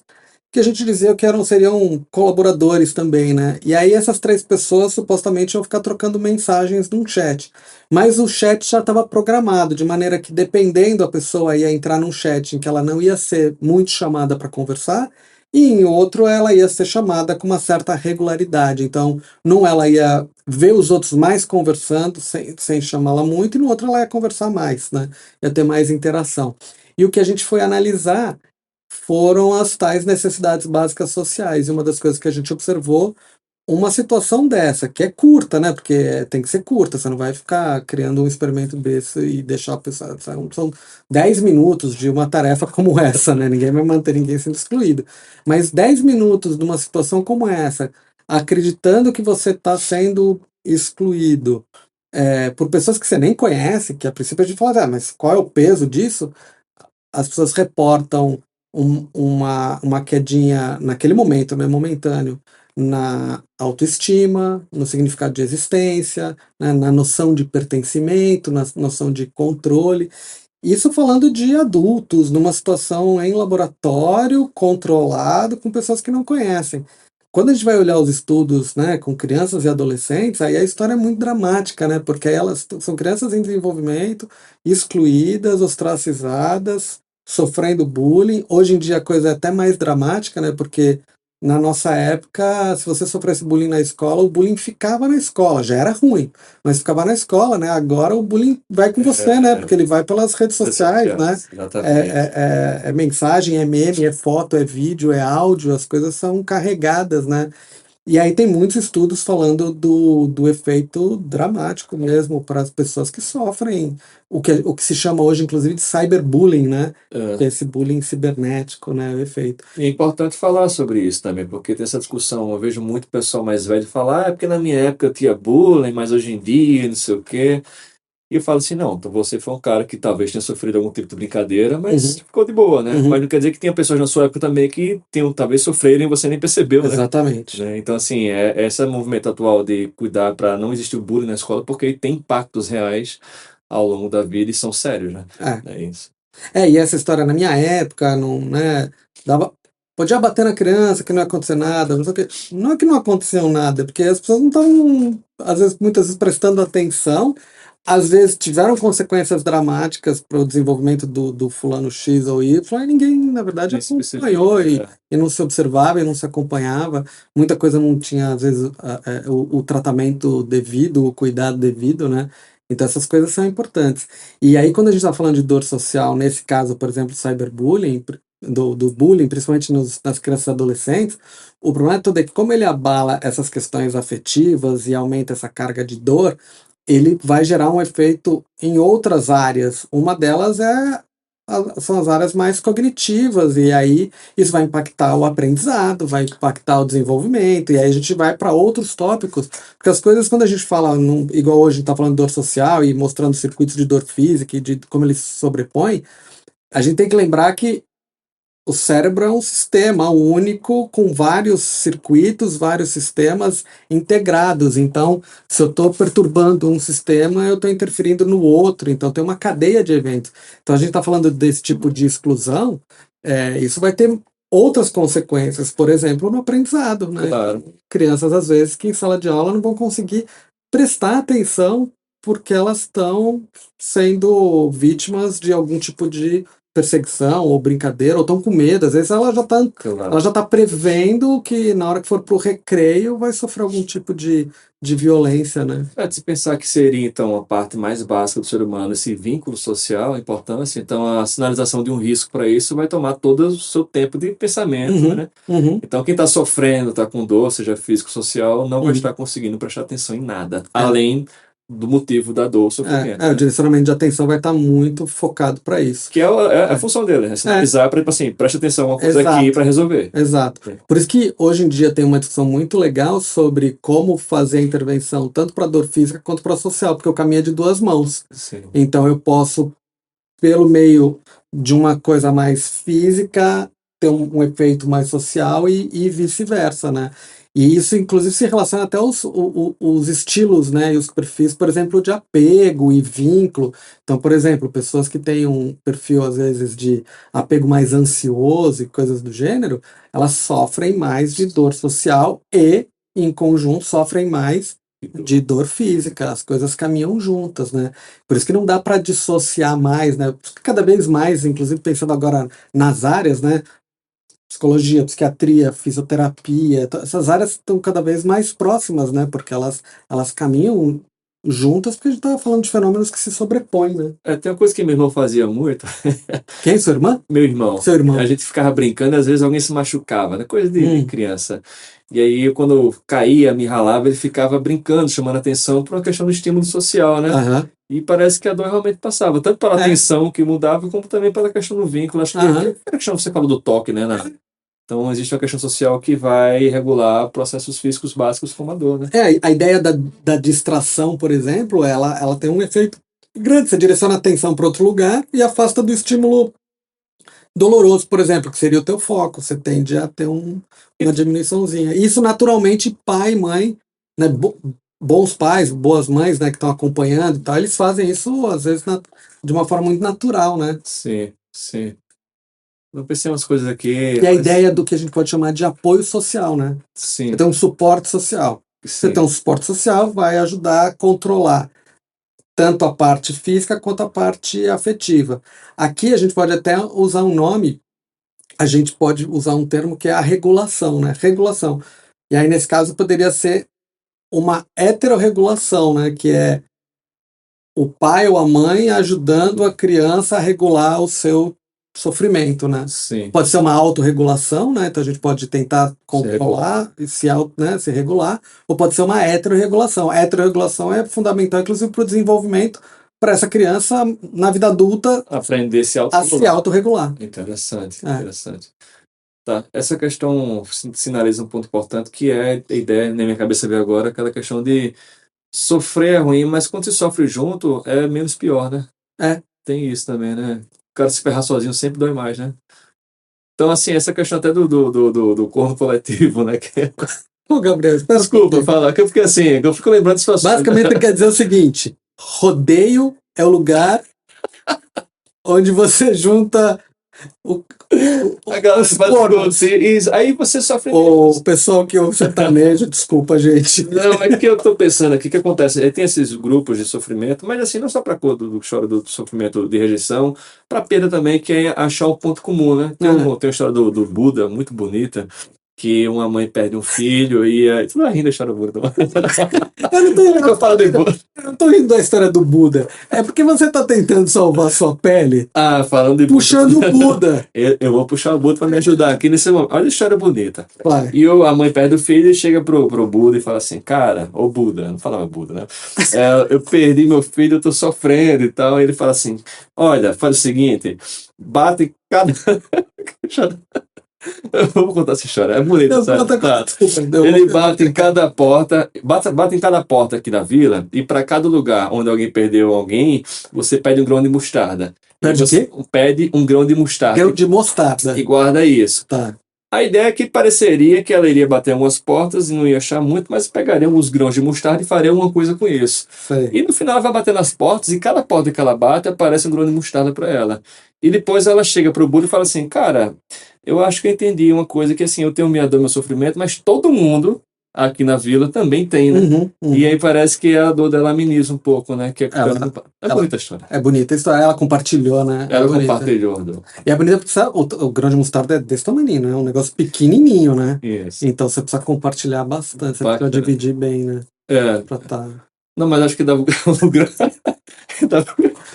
que a gente dizia que seriam colaboradores também, né? E aí essas três pessoas supostamente iam ficar trocando mensagens num chat. Mas o chat já estava programado, de maneira que dependendo a pessoa ia entrar num chat em que ela não ia ser muito chamada para conversar, e em outro ela ia ser chamada com uma certa regularidade. Então, num ela ia ver os outros mais conversando, sem chamá-la muito, e no outro ela ia conversar mais, né? Ia ter mais interação. E o que a gente foi analisar foram as tais necessidades básicas sociais. E uma das coisas que a gente observou, uma situação dessa, que é curta, né? Porque tem que ser curta, você não vai ficar criando um experimento desse e deixar a pessoa. São 10 minutos de uma tarefa como essa, né? Ninguém vai manter ninguém sendo excluído. Mas 10 minutos de uma situação como essa, acreditando que você está sendo excluído por pessoas que você nem conhece, que a princípio a gente fala, mas qual é o peso disso? As pessoas reportam uma quedinha naquele momento, né, momentâneo, na autoestima, no significado de existência, né, na noção de pertencimento, na noção de controle. Isso falando de adultos, numa situação em laboratório, controlado, com pessoas que não conhecem. Quando a gente vai olhar os estudos, né, com crianças e adolescentes, aí a história é muito dramática, né, porque elas são crianças em desenvolvimento, excluídas, ostracizadas, sofrendo bullying. Hoje em dia a coisa é até mais dramática, né, porque na nossa época, se você sofresse bullying na escola, o bullying ficava na escola, já era ruim, mas ficava na escola, né? Agora o bullying vai com você, né? Porque ele vai pelas redes sociais, né? Exatamente. É mensagem, é meme, é foto, é vídeo, é áudio, as coisas são carregadas, né? E aí tem muitos estudos falando do efeito dramático mesmo para as pessoas que sofrem o que se chama hoje, inclusive, de cyberbullying, né? Que é esse bullying cibernético, né? O efeito. E é importante falar sobre isso também, porque tem essa discussão. Eu vejo muito pessoal mais velho falar, porque na minha época eu tinha bullying, mas hoje em dia, não sei o quê. E eu falo assim, não, então você foi um cara que talvez tenha sofrido algum tipo de brincadeira, mas ficou de boa, né? Uhum. Mas não quer dizer que tenha pessoas na sua época também que tenham talvez sofrido e você nem percebeu, né? Exatamente. Então, assim, esse movimento atual de cuidar para não existir o bullying na escola, porque tem impactos reais ao longo da vida e são sérios, né? É isso. E essa história na minha época, não, né, podia bater na criança que não ia acontecer nada, não sei o quê. Não é que não aconteceu nada, porque as pessoas não estavam, às vezes, muitas vezes prestando atenção, às vezes tiveram consequências dramáticas para o desenvolvimento do fulano X ou Y, e ninguém, na verdade, Nem se acompanhou percebia, e não se observava e não se acompanhava. Muita coisa não tinha, às vezes, o tratamento devido, o cuidado devido, né? Então essas coisas são importantes. E aí, quando a gente está falando de dor social, nesse caso, por exemplo, cyberbullying, do bullying, principalmente nas crianças e adolescentes, o problema todo é que, como ele abala essas questões afetivas e aumenta essa carga de dor, ele vai gerar um efeito em outras áreas. Uma delas são as áreas mais cognitivas, e aí isso vai impactar o aprendizado, vai impactar o desenvolvimento, e aí a gente vai para outros tópicos, porque as coisas, quando a gente fala, igual hoje a gente está falando de dor social e mostrando circuitos de dor física e de como eles se sobrepõem, a gente tem que lembrar que o cérebro é um sistema único com vários circuitos, vários sistemas integrados. Então, se eu estou perturbando um sistema, eu estou interferindo no outro. Então, tem uma cadeia de eventos. Então, a gente está falando desse tipo de exclusão, isso vai ter outras consequências, por exemplo, no aprendizado, né? Claro. Crianças, às vezes, que em sala de aula não vão conseguir prestar atenção porque elas estão sendo vítimas de algum tipo de perseguição ou brincadeira, ou estão com medo. Às vezes ela já tá prevendo que na hora que for pro recreio vai sofrer algum tipo de violência, né? De se pensar que seria, então, a parte mais básica do ser humano, esse vínculo social, a importância, então a sinalização de um risco para isso vai tomar todo o seu tempo de pensamento, né? Então, quem está sofrendo, está com dor, seja físico ou social, não vai estar conseguindo prestar atenção em nada, além do motivo da dor, sofrimento. O direcionamento de atenção vai estar muito focado para isso. Que é a função dele, né? Sinalizar para, tipo assim, preste atenção uma coisa aqui para resolver. Exato. Por isso que hoje em dia tem uma discussão muito legal sobre como fazer a intervenção tanto para dor física quanto para social, porque o caminho é de duas mãos. Sim. Então eu posso, pelo meio de uma coisa mais física, ter um efeito mais social e vice-versa, né? E isso, inclusive, se relaciona até os estilos, né, e os perfis, por exemplo, de apego e vínculo. Então, por exemplo, pessoas que têm um perfil, às vezes, de apego mais ansioso e coisas do gênero, elas sofrem mais de dor social e, em conjunto, sofrem mais de dor física. As coisas caminham juntas, né? Por isso que não dá para dissociar mais, né? Cada vez mais, inclusive pensando agora nas áreas, né? Psicologia, psiquiatria, fisioterapia, essas áreas estão cada vez mais próximas, né? Porque elas caminham juntas, porque a gente estava falando de fenômenos que se sobrepõem, né? Tem uma coisa que meu irmão fazia muito. Quem? Sua irmã? Meu irmão. Seu irmão. A gente ficava brincando e às vezes alguém se machucava, né? Coisa de criança. E aí, quando eu caía, me ralava, ele ficava brincando, chamando atenção por uma questão do estímulo social, né? E parece que a dor realmente passava, tanto pela atenção que mudava, como também pela questão do vínculo. Acho que a questão, você falou do toque, né? Então, existe uma questão social que vai regular processos físicos básicos como a dor, né? A ideia da distração, por exemplo, ela tem um efeito grande. Você direciona a atenção para outro lugar e afasta do estímulo doloroso, por exemplo, que seria o teu foco. Você tende a ter uma diminuiçãozinha. Isso, naturalmente, pai e mãe, né, bons pais, boas mães, né, que estão acompanhando e tal, eles fazem isso, às vezes, de uma forma muito natural, né? Sim, sim. Não pensei umas coisas aqui. E a ideia do que a gente pode chamar de apoio social, né? Sim. Você tem um suporte social. Você tem um suporte social, vai ajudar a controlar tanto a parte física quanto a parte afetiva. Aqui a gente pode até usar um nome, a gente pode usar um termo que é a regulação, né? Regulação. E aí, nesse caso, poderia ser uma heterorregulação, né? Que é o pai ou a mãe ajudando a criança a regular o seu sofrimento, né? Sim. Pode ser uma autorregulação, né? Então a gente pode tentar controlar e se regular, ou pode ser uma heterorregulação. A heterorregulação é fundamental, inclusive, para o desenvolvimento para essa criança, na vida adulta, Aprender a se a se autorregular. autorregular. Interessante, É. interessante. Tá, essa questão sinaliza um ponto importante, que é a ideia, na minha cabeça veio agora, aquela questão de sofrer é ruim, mas quando se sofre junto, é menos pior, né? É. Tem isso também, né? O cara se ferrar sozinho sempre dói mais, né? Então, assim, essa questão até do corno coletivo, né? Ô, Gabriel, espera um Desculpa pouquinho. falar, que eu fiquei assim, eu fico lembrando de situações. Basicamente quer dizer o seguinte: rodeio é o lugar onde você junta A galera os faz cornos. isso, aí você sofre O pessoal que ouve sertanejo, desculpa, gente. Não, é que eu tô pensando aqui, o que acontece? Tem esses grupos de sofrimento, mas assim, não só para do choro do sofrimento de rejeição, para perda também, que é achar um ponto comum, né? Tem uma história do Buda, muito bonita, que uma mãe perde um filho e aí... Tu não é rindo da história do Buda, não. Eu não tô rindo, Eu falo de Buda. eu não tô rindo da história do Buda. É porque você tá tentando salvar sua pele Ah, falando de Buda. puxando o Buda. Eu vou puxar o Buda para me ajudar aqui nesse momento. Olha a história bonita. Vai. E a mãe perde o filho e chega pro Buda e fala assim, cara, ô Buda, não falava Buda, né? Eu perdi meu filho, eu tô sofrendo e tal. E ele fala assim, olha, faz o seguinte, bate em cada... Eu vou contar essa história, é bonita, Não, sabe? conta- Tá. desculpa, eu- Ele bate em cada porta, bate em cada porta aqui na vila, e para cada lugar onde alguém perdeu alguém, você pede um grão de mostarda. Pede E o você quê? pede um grão de mostarda Grão de mostarda. e guarda isso. Tá. A ideia é que pareceria que ela iria bater algumas portas e não ia achar muito, mas pegaria alguns grãos de mostarda e faria alguma coisa com isso. Sei. E no final ela vai bater nas portas e cada porta que ela bate aparece um grão de mostarda para ela. E depois ela chega pro Buda e fala assim, cara, eu acho que eu entendi uma coisa, que assim, eu tenho minha dor, meu sofrimento, mas todo mundo aqui na vila também tem, né? Uhum. E aí parece que a dor dela ameniza um pouco, né? Que é ela- bonita a história. É bonita a história. Ela compartilhou, né? Ela É bonita. compartilhou a dor. E é bonita porque sabe, o grão de mostarda é desse tamanho, né? É um negócio pequenininho, né? Isso. Então você precisa compartilhar bastante. Você precisa Bacana. dividir bem, né? É. Pra tá... Não, mas acho que dava o grão.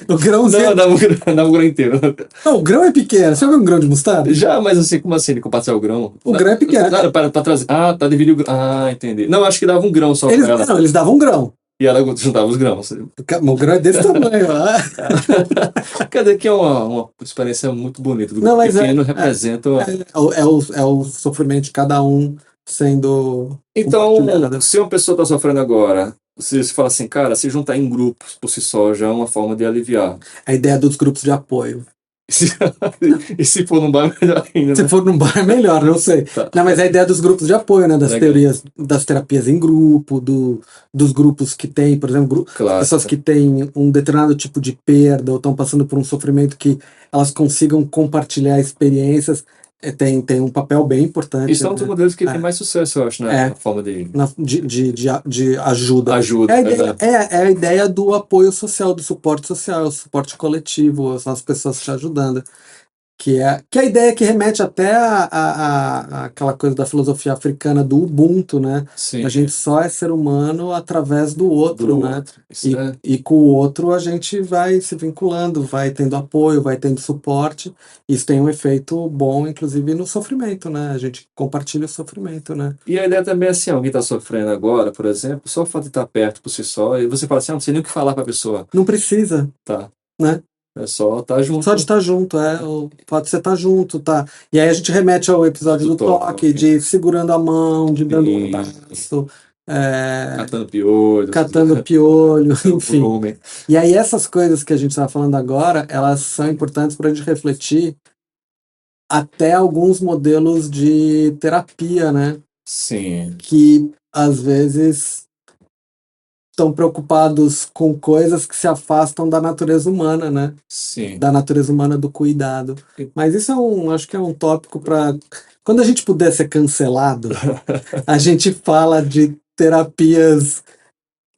O grãozinho... Não, dava o grão inteiro. Não, o grão é pequeno. Você já viu um grão de mostarda? Já, mas assim, como assim? Ele compartilhar o grão? O grão é pequeno. Para trazer. Ah, tá dividindo o grão. Ah, entendi. Não, acho que dava um grão só pra ela. Não, eles davam um grão. E ela juntava os grãos. O grão é desse tamanho. Quer dizer que é uma experiência muito bonita. Do Não, mas pequeno representa. É o sofrimento de cada um sendo Então, compartilhado. se uma pessoa está sofrendo agora, se fala assim, cara, se juntar em grupos por si só já é uma forma de aliviar. A ideia dos grupos de apoio. E se for num bar, melhor ainda. Se Né? for num bar é melhor, não sei. Tá. Não, mas a ideia dos grupos de apoio, né? Das Legal. teorias, das terapias em grupo, dos grupos que tem, por exemplo, Claro. pessoas que têm um determinado tipo de perda ou estão passando por um sofrimento, que elas consigam compartilhar experiências, tem um papel bem importante. Isso é um dos modelos que tem mais sucesso, eu acho, né? A forma de de ajuda. ajuda. É a ideia do apoio social, do suporte social, o suporte coletivo, são as pessoas te ajudando. Que é a ideia que remete até aquela coisa da filosofia africana do Ubuntu, né? Sim. A gente só é ser humano através do outro, né? Isso é... E com o outro a gente vai se vinculando, vai tendo apoio, vai tendo suporte. Isso tem um efeito bom, inclusive, no sofrimento, né? A gente compartilha o sofrimento, né? E a ideia também é assim, alguém está sofrendo agora, por exemplo, só o fato de estar perto por si só, e você fala assim, não sei nem o que falar para a pessoa. Não precisa, Tá. né? É só estar junto. Só de estar junto, o fato de você estar junto, tá? E aí a gente remete ao episódio do toque, de segurando a mão, de dando um abraço, catando piolho, enfim. E aí essas coisas que a gente estava falando agora, elas são importantes para a gente refletir até alguns modelos de terapia, né? Sim. Que às vezes estão preocupados com coisas que se afastam da natureza humana, né? Sim. Da natureza humana do cuidado. Mas isso acho que é um tópico para... Quando a gente puder ser cancelado, a gente fala de terapias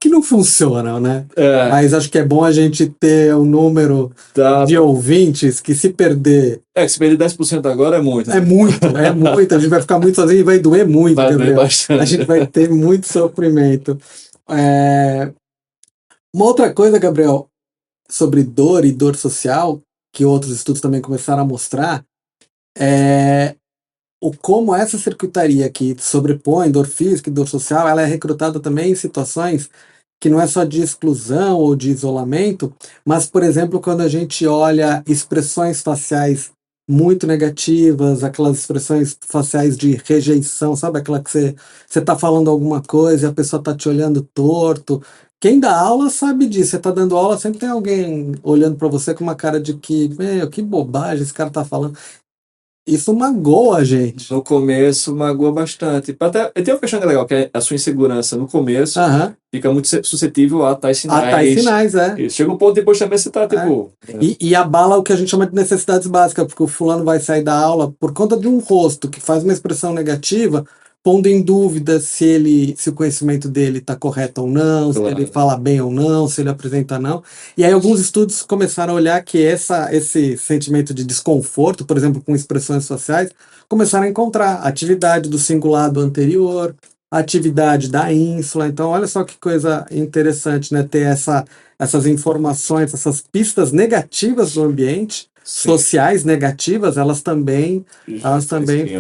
que não funcionam, né? Mas acho que é bom a gente ter um número de ouvintes que, se perder... se perder 10% agora é muito. É muito. A gente vai ficar muito sozinho e vai doer muito. Vai doer bastante. A gente vai ter muito sofrimento. Uma outra coisa, Gabriel, sobre dor e dor social, que outros estudos também começaram a mostrar, é como essa circuitaria que sobrepõe dor física e dor social, ela é recrutada também em situações que não é só de exclusão ou de isolamento, mas, por exemplo, quando a gente olha expressões faciais muito negativas, aquelas expressões faciais de rejeição, sabe? Aquela que você está falando alguma coisa e a pessoa está te olhando torto. Quem dá aula sabe disso. Você está dando aula, sempre tem alguém olhando para você com uma cara de que, meu, que bobagem esse cara está falando. Isso magoa a gente. No começo magoa bastante. Até, tem uma questão que é legal, que é a sua insegurança no começo Aham. fica muito suscetível a tais Ah, tais sinais. sinais, é. E chega um ponto depois também você tá tipo. E abala o que a gente chama de necessidades básicas, porque o fulano vai sair da aula por conta de um rosto que faz uma expressão negativa, pondo em dúvida se o conhecimento dele está correto ou não, se Claro. ele fala bem ou não, se ele apresenta não. E aí alguns estudos começaram a olhar que esse sentimento de desconforto, por exemplo, com expressões sociais, começaram a encontrar atividade do cingulado anterior, atividade da ínsula. Então, olha só que coisa interessante, né? Ter essas informações, essas pistas negativas do ambiente, Sim. sociais negativas, elas também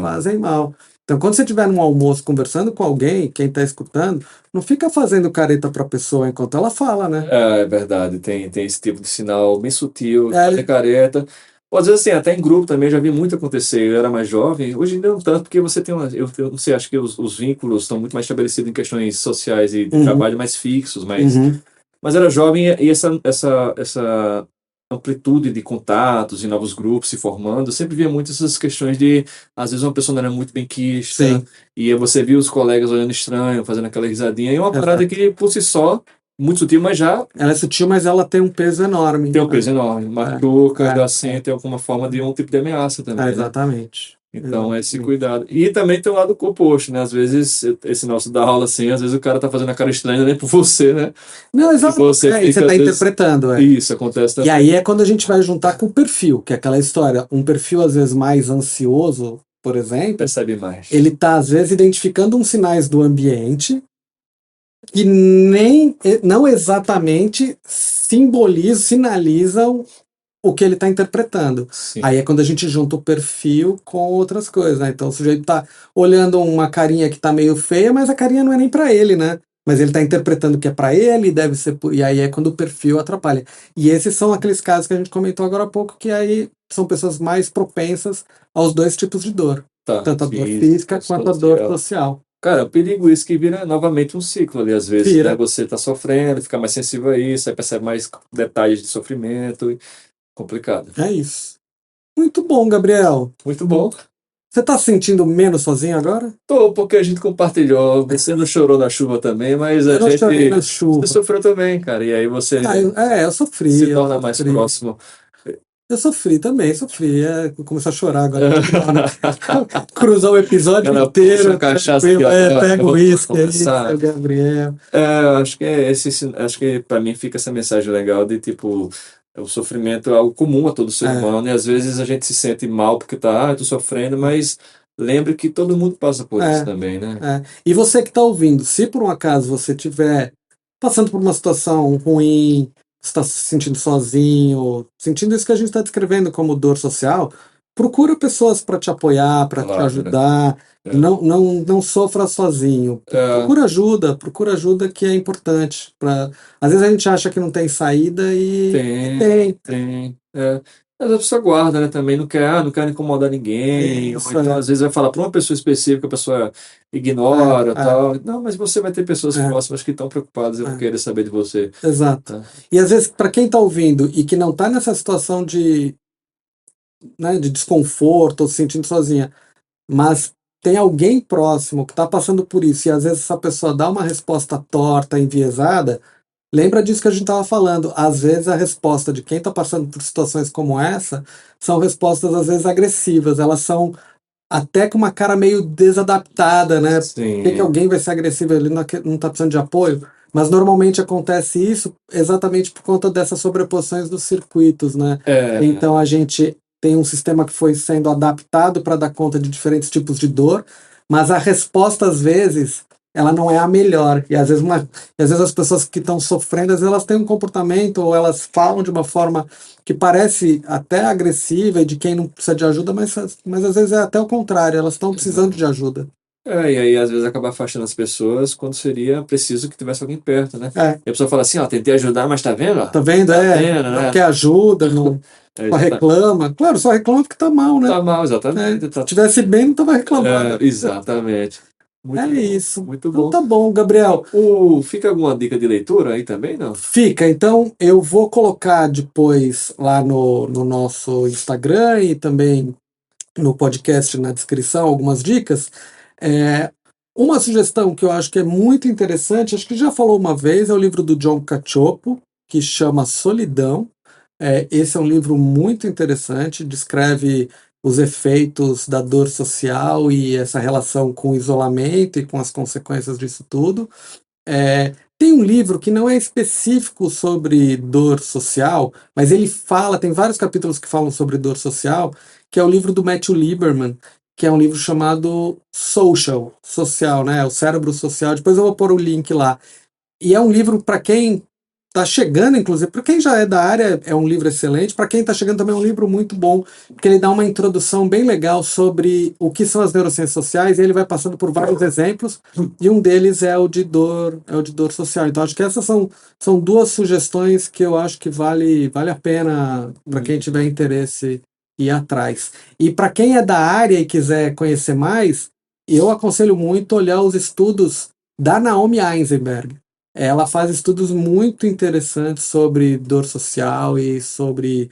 fazem mal. Então, quando você estiver num almoço conversando com alguém, quem está escutando, não fica fazendo careta para a pessoa enquanto ela fala, né? É verdade, tem esse tipo de sinal bem sutil, É. fazer careta. Ou às vezes assim, até em grupo também, já vi muito acontecer. Eu era mais jovem, hoje em dia não tanto, porque você tem eu não sei, acho que os vínculos estão muito mais estabelecidos em questões sociais e de trabalho mais fixos, mas era jovem e essa amplitude de contatos e novos grupos se formando, eu sempre via muito essas questões de, às vezes uma pessoa não era muito bem quista, Sim. e você via os colegas olhando estranho, fazendo aquela risadinha, e uma Exato. parada que, por si só, muito sutil, mas já Ela é sutil, mas ela tem um peso enorme. tem um peso enorme. Machuca, É. dá assento, é alguma forma de um tipo de ameaça também, né? Exatamente. Então, esse cuidado. E também tem o lado oposto, né? Às vezes, esse nosso da aula, assim, às vezes o cara tá fazendo a cara estranha nem por você, né? Não, exato. Você E você fica, está às vezes- interpretando. Isso, acontece E também. aí é quando a gente vai juntar com o perfil, que é aquela história. Um perfil, às vezes, mais ansioso, por exemplo, Percebe mais. ele está, às vezes, identificando uns sinais do ambiente que não exatamente sinalizam o que ele está interpretando. Sim. Aí é quando a gente junta o perfil com outras coisas, né? Então o sujeito está olhando uma carinha que está meio feia, mas a carinha não é nem para ele, né? Mas ele está interpretando que é para ele, deve ser e aí é quando o perfil atrapalha. E esses são aqueles casos que a gente comentou agora há pouco, que aí são pessoas mais propensas aos dois tipos de dor. Tá. Tanto a dor física quanto a dor social. Cara, o perigo é isso que vira novamente um ciclo ali, às vezes, Vira. né? Você tá sofrendo, fica mais sensível a isso, aí percebe mais detalhes de sofrimento. Complicado. É isso. Muito bom, Gabriel. Muito bom. Você tá se sentindo menos sozinho agora? Tô, porque a gente compartilhou. Você não chorou na chuva também, mas a Eu não chorei na gente. chuva. Você sofreu também, cara. E aí você Eu sofri. se eu torna mais sofri. próximo. Eu sofri também, sofri. Vou começar a chorar agora. Cruzar o episódio Ela inteiro. puxa a cachaça tranquilo, aqui, ó. pega Eu o vou uísque aí, começar. seu Gabriel. Acho que acho que para mim fica essa mensagem legal de tipo o sofrimento é algo comum a todo ser humano e às vezes a gente se sente mal porque eu tô sofrendo, mas lembre que todo mundo passa por isso também, né? E você que está ouvindo, se por um acaso você estiver passando por uma situação ruim, está se sentindo sozinho, sentindo isso que a gente está descrevendo como dor social, procura pessoas para te apoiar, para te Claro, ajudar. É. Não sofra sozinho. Procura ajuda que é importante. Às vezes a gente acha que não tem saída e Tem. Mas a pessoa guarda, né? Também não quer incomodar ninguém. Isso, Ou então, às vezes, vai falar para uma pessoa específica, a pessoa ignora tal. Não, mas você vai ter pessoas próximas que estão preocupadas e vão querer saber de você. Exato. Tá? E às vezes, para quem está ouvindo e que não está nessa situação de desconforto ou se sentindo sozinha, mas tem alguém próximo que está passando por isso e às vezes essa pessoa dá uma resposta torta, enviesada, lembra disso que a gente estava falando. Às vezes a resposta de quem está passando por situações como essa são respostas às vezes agressivas, elas são até com uma cara meio desadaptada, né? Sim. Por que alguém vai ser agressivo? Ele não está precisando de apoio? Mas normalmente acontece isso exatamente por conta dessas sobreposições dos circuitos, né? Então a gente tem um sistema que foi sendo adaptado para dar conta de diferentes tipos de dor, mas a resposta às vezes ela não é a melhor. E às vezes, as pessoas que estão sofrendo, às vezes elas têm um comportamento ou elas falam de uma forma que parece até agressiva e de quem não precisa de ajuda, mas às vezes é até o contrário, elas estão precisando de ajuda. E aí às vezes acaba afastando as pessoas quando seria preciso que tivesse alguém perto, né? É. E a pessoa fala assim, ó, tentei ajudar, mas tá vendo? Ó? Tá vendo? Tá É, vendo, não né? quer ajuda, não só reclama. Claro, só reclama porque tá mal, né? Tá mal, exatamente. Se tivesse bem, não tava reclamando. Exatamente. Muito bom, Isso. muito Então bom. tá bom, Gabriel. Fica alguma dica de leitura aí também, não? Fica, então eu vou colocar depois lá no nosso Instagram e também no podcast na descrição algumas dicas. Uma sugestão que eu acho que é muito interessante, acho que já falou uma vez, é o livro do John Cacioppo, que chama Solidão. Esse é um livro muito interessante, descreve os efeitos da dor social e essa relação com o isolamento e com as consequências disso tudo. Tem um livro que não é específico sobre dor social, mas ele fala, tem vários capítulos que falam sobre dor social, que é o livro do Matthew Lieberman, que é um livro chamado Social, né? O Cérebro Social. Depois eu vou pôr o link lá. E é um livro para quem está chegando, inclusive, para quem já é da área, é um livro excelente. Para quem está chegando também é um livro muito bom, porque ele dá uma introdução bem legal sobre o que são as neurociências sociais, e ele vai passando por vários exemplos, e um deles é o de dor social. Então acho que essas são duas sugestões que eu acho que vale a pena para quem tiver interesse ir atrás. E para quem é da área e quiser conhecer mais, eu aconselho muito olhar os estudos da Naomi Eisenberg. Ela faz estudos muito interessantes sobre dor social e sobre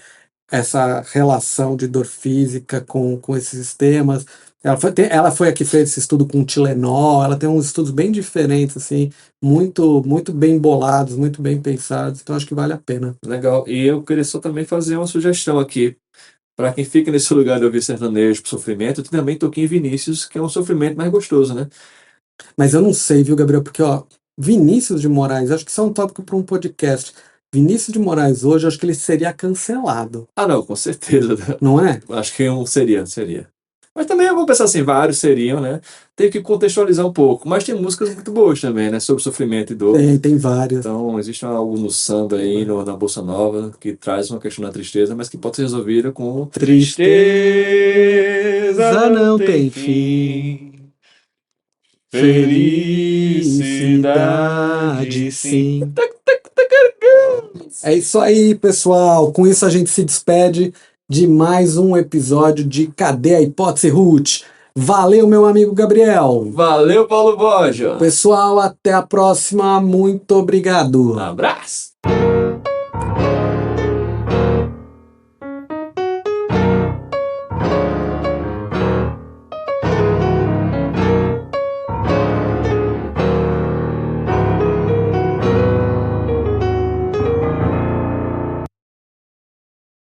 essa relação de dor física com esses sistemas. Ela foi a que fez esse estudo com o Tilenol, ela tem uns estudos bem diferentes, assim, muito, muito bem bolados, muito bem pensados, então acho que vale a pena. Legal. E eu queria só também fazer uma sugestão aqui. Para quem fica nesse lugar de ouvir sertanejo por sofrimento, tem também Toquinho Vinícius, que é um sofrimento mais gostoso, né? Mas eu não sei, viu, Gabriel, porque, ó, Vinícius de Moraes, acho que isso é um tópico para um podcast. Vinícius de Moraes hoje, acho que ele seria cancelado. Ah, não, com certeza. Não é? Acho que seria. Mas também eu vou pensar assim, vários seriam, né? Tem que contextualizar um pouco. Mas tem músicas muito boas também, né? Sobre sofrimento e dor. Tem várias. Então, existe algo no samba aí, na Bossa Nova, que traz uma questão da tristeza, mas que pode ser resolvida com tristeza não tem fim. Felicidade, sim. É isso aí, pessoal. Com isso a gente se despede de mais um episódio de Cadê a Hipótese Ruth? Valeu, meu amigo Gabriel. Valeu, Paulo Borja. Pessoal, até a próxima. Muito obrigado. Um abraço.